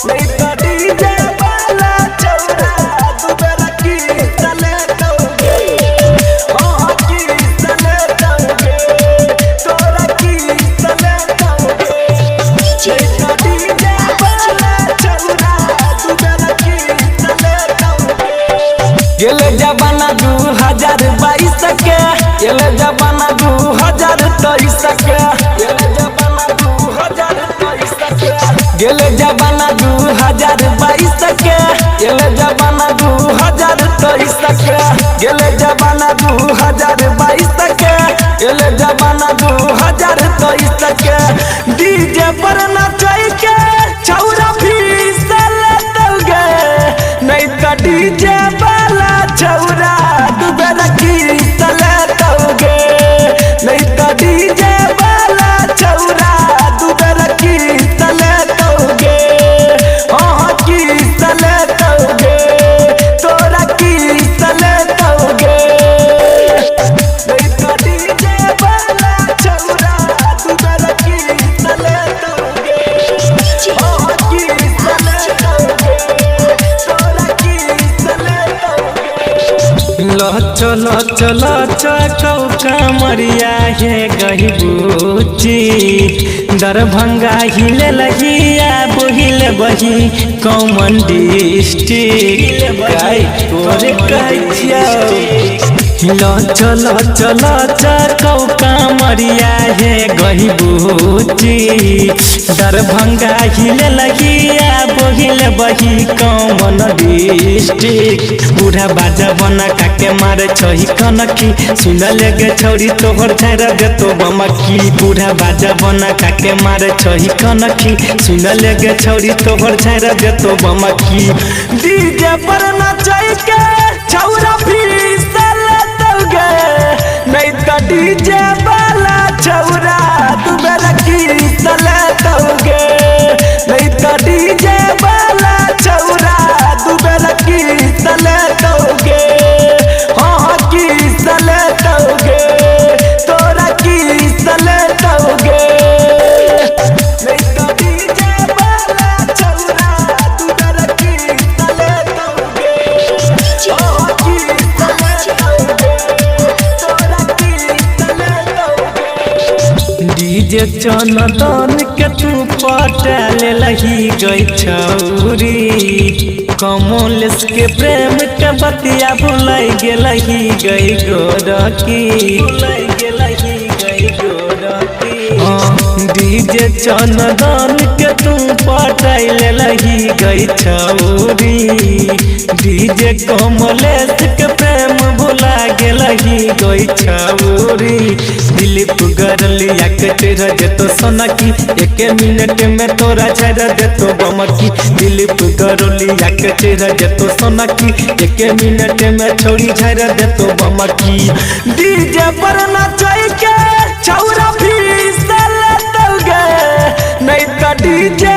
नहीं तो डीजे वाला छौरा दुबेरा की चले दोगे हाँ की चले दोगे तोरा की चले दोगे नहीं तो डीजे वाला छौरा दुबेरा की चले दोगे गेले जमाना 2022 के गेले जमाना 2023 के गेले जमाना 2023 के गेले जमाना 2022 के गेले जमाना 2023 के गेले जमाना 2022 के गेले जमाना 2023 के डीजे पर नचाई के छौरा फिसल दोगे नहीं तो डीजे वाला छौरा दुबेरा की चले दोगे नहीं तो डीजे वाला छौरा दुबेरा की चले दोगे हाँ की चले दोगे तोरा की चले दोगे नहीं तो डीजे वाला छौरा दुबेरा की चले दोगे हाँ की चले दोगे तोरा की चले दोगे चलो चलो चकौ कमरिया हे गहिबुची दरभंगा हिले लगिया बहिले बही कॉमन डिस्ट्रिक्ट गाय तोरे कहिया चलो चलो चकौ कमरिया हे गहिबुची दरभंगा हिले लगिया बहिले बही कॉमन डिस्ट्रिक्ट बूढ़ा बाजा बना काके मारे छही कनकी सुन लेगे छौरी तोहर छाड़ दे तो बमकी बूढ़ा बाजा बना काके मारे छही कनकी सुन लेगे छौरी तोहर छाड़ दे तो बमकी डीजे पर नचाई के छौरा फिसल दोगे नहीं तो डीजे वाला छौरा दुबेरा की चले दोगे नहीं तो डीजे वाला छौरा दुबेरा की चले दोगे हाँ की चले दोगे तोरा की चले दोगे नहीं तो डीजे वाला छौरा दुबेरा की चले दोगे हाँ की चले दोगे तोरा की चले दोगे डीजे चनदन के तू पटाल लही गई छौरी कमलेश के प्रेम के बतिया भुलाई गेलही गई गोरकी डीजे चनदन के तू पटाल लही गई छौरी डीजे कमलेश के प्रेम भुला गेलही गई छौरी दिलीप गरलिया के तेरा जेतो सोनकी एक मिनट में तोरा छाड़ दे तो बमकी दिलीप गरलिया के तेरा जेतो सोनकी एक मिनट में छोड़ी छाड़ दे तो बमकी डीजे पर नचाई के छौरा फिसल दोगे नहीं तो डीजे